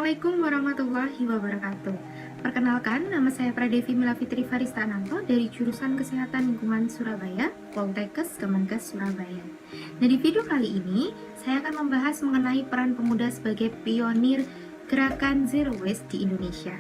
Assalamualaikum warahmatullahi wabarakatuh. Perkenalkan, nama saya Pradevi Milafitri Farista Ananto dari jurusan Kesehatan Lingkungan Surabaya, Poltekkes Kemenkes Surabaya. Nah, di video kali ini, saya akan membahas mengenai peran pemuda sebagai pionir gerakan Zero Waste di Indonesia.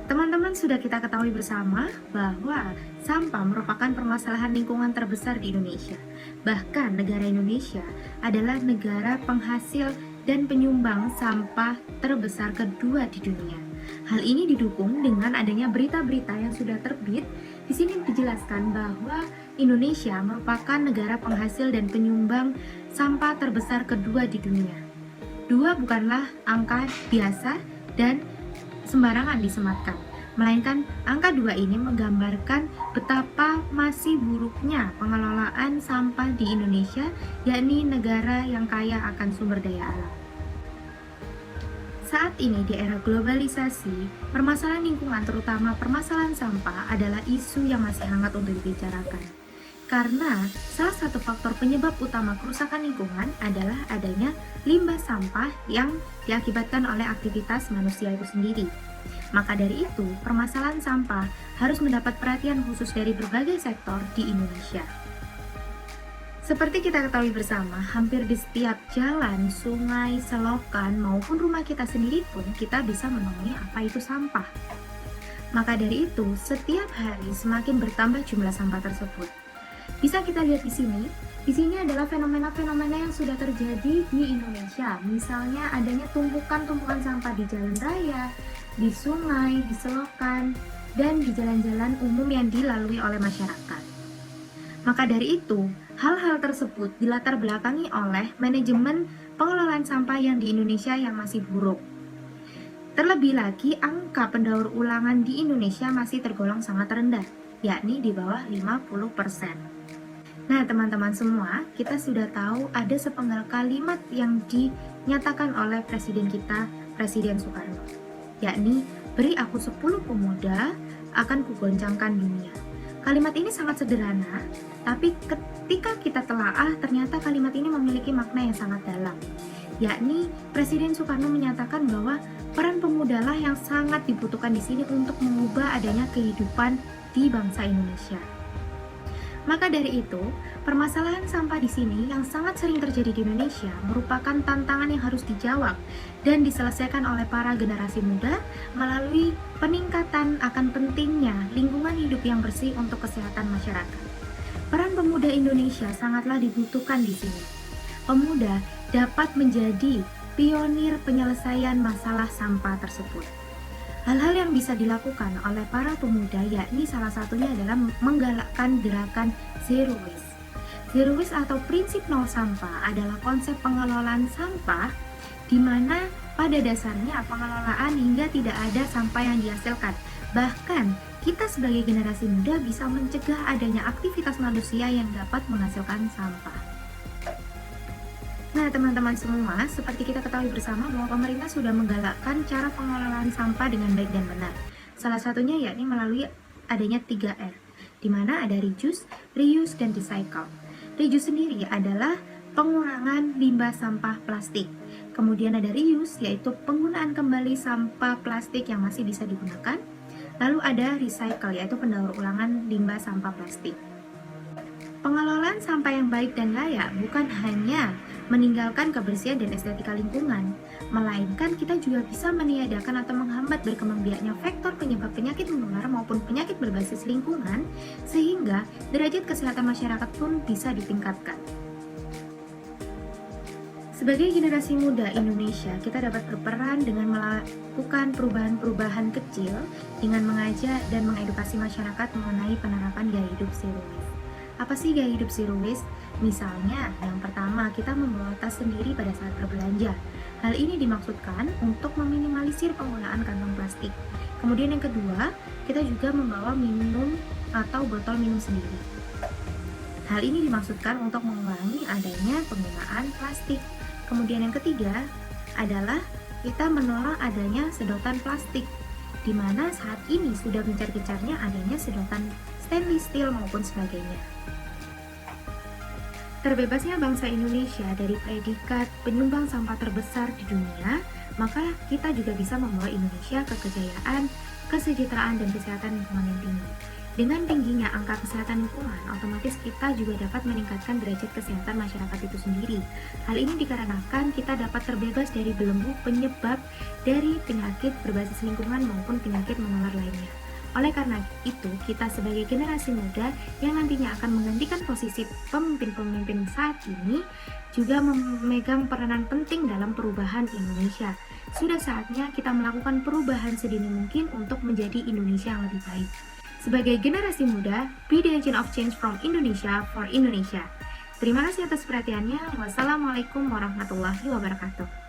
Teman-teman, sudah kita ketahui bersama bahwa sampah merupakan permasalahan lingkungan terbesar di Indonesia. Bahkan negara Indonesia adalah negara penghasil dan penyumbang sampah terbesar kedua di dunia. Hal ini didukung dengan adanya berita-berita yang sudah terbit. Di sini dijelaskan bahwa Indonesia merupakan negara penghasil dan penyumbang sampah terbesar kedua di dunia. Dua bukanlah angka biasa dan sembarangan disematkan, melainkan angka 2 ini menggambarkan betapa masih buruknya pengelolaan sampah di Indonesia, yakni negara yang kaya akan sumber daya alam. Saat ini di era globalisasi, permasalahan lingkungan terutama permasalahan sampah adalah isu yang masih hangat untuk dibicarakan. Karena salah satu faktor penyebab utama kerusakan lingkungan adalah adanya limbah sampah yang diakibatkan oleh aktivitas manusia itu sendiri. Maka dari itu, permasalahan sampah harus mendapat perhatian khusus dari berbagai sektor di Indonesia. Seperti kita ketahui bersama, hampir di setiap jalan, sungai, selokan, maupun rumah kita sendiri pun kita bisa menemui apa itu sampah. Maka dari itu, setiap hari semakin bertambah jumlah sampah tersebut. Bisa kita lihat di sini. Di sini adalah fenomena-fenomena yang sudah terjadi di Indonesia. Misalnya adanya tumpukan-tumpukan sampah di jalan raya, di sungai, di selokan, dan di jalan-jalan umum yang dilalui oleh masyarakat. Maka dari itu, hal-hal tersebut dilatar belakangi oleh manajemen pengelolaan sampah yang di Indonesia yang masih buruk. Terlebih lagi, angka pendaur ulangan di Indonesia masih tergolong sangat rendah, yakni di bawah 50%. Nah, teman-teman semua, kita sudah tahu ada sepenggal kalimat yang dinyatakan oleh Presiden kita, Presiden Soekarno, yakni, "Beri aku 10 pemuda, akan kugoncangkan dunia." Kalimat ini sangat sederhana, tapi ketika kita telaah, ternyata kalimat ini memiliki makna yang sangat dalam, yakni Presiden Soekarno menyatakan bahwa peran pemuda lah yang sangat dibutuhkan di sini untuk mengubah adanya kehidupan di bangsa Indonesia. Maka dari itu, permasalahan sampah di sini yang sangat sering terjadi di Indonesia merupakan tantangan yang harus dijawab dan diselesaikan oleh para generasi muda melalui peningkatan akan pentingnya lingkungan hidup yang bersih untuk kesehatan masyarakat. Peran pemuda Indonesia sangatlah dibutuhkan di sini. Pemuda dapat menjadi pionir penyelesaian masalah sampah tersebut. Hal-hal yang bisa dilakukan oleh para pemuda yakni salah satunya adalah menggalakkan gerakan Zero Waste. Zero Waste atau prinsip nol sampah adalah konsep pengelolaan sampah di mana pada dasarnya pengelolaan hingga tidak ada sampah yang dihasilkan. Bahkan kita sebagai generasi muda bisa mencegah adanya aktivitas manusia yang dapat menghasilkan sampah. Nah, teman-teman semua, seperti kita ketahui bersama bahwa pemerintah sudah menggalakkan cara pengelolaan sampah dengan baik dan benar. Salah satunya yakni melalui adanya 3R, di mana ada reduce, reuse, dan recycle. Reduce sendiri adalah pengurangan limbah sampah plastik. Kemudian ada reuse, yaitu penggunaan kembali sampah plastik yang masih bisa digunakan. Lalu ada recycle, yaitu pendaur ulangan limbah sampah plastik. Pengelolaan sampah yang baik dan layak bukan hanya meninggalkan kebersihan dan estetika lingkungan, melainkan kita juga bisa meniadakan atau menghambat berkembang biaknya faktor penyebab penyakit menular maupun penyakit berbasis lingkungan, sehingga derajat kesehatan masyarakat pun bisa ditingkatkan. Sebagai generasi muda Indonesia, kita dapat berperan dengan melakukan perubahan-perubahan kecil dengan mengajak dan mengedukasi masyarakat mengenai penerapan gaya hidup zero waste. Apa sih gaya hidup zero waste? Misalnya, yang pertama, kita membawa tas sendiri pada saat berbelanja. Hal ini dimaksudkan untuk meminimalisir penggunaan kantong plastik. Kemudian yang kedua, kita juga membawa minum atau botol minum sendiri. Hal ini dimaksudkan untuk mengurangi adanya penggunaan plastik. Kemudian yang ketiga adalah kita menolak adanya sedotan plastik, di mana saat ini sudah gencar-gencarnya adanya sedotan stainless steel maupun sebagainya. Terbebasnya bangsa Indonesia dari predikat penyumbang sampah terbesar di dunia maka kita juga bisa membawa Indonesia ke kejayaan, kesejahteraan, dan kesehatan lingkungan yang tinggi. Dengan tingginya angka kesehatan lingkungan, otomatis kita juga dapat meningkatkan derajat kesehatan masyarakat itu sendiri. Hal ini dikarenakan kita dapat terbebas dari belenggu penyebab dari penyakit berbasis lingkungan maupun penyakit menular lainnya. Oleh karena itu, kita sebagai generasi muda yang nantinya akan menggantikan posisi pemimpin-pemimpin saat ini juga memegang peranan penting dalam perubahan Indonesia. Sudah saatnya kita melakukan perubahan sedini mungkin untuk menjadi Indonesia yang lebih baik. Sebagai generasi muda, be the agent of change from Indonesia for Indonesia. Terima kasih atas perhatiannya. Wassalamualaikum warahmatullahi wabarakatuh.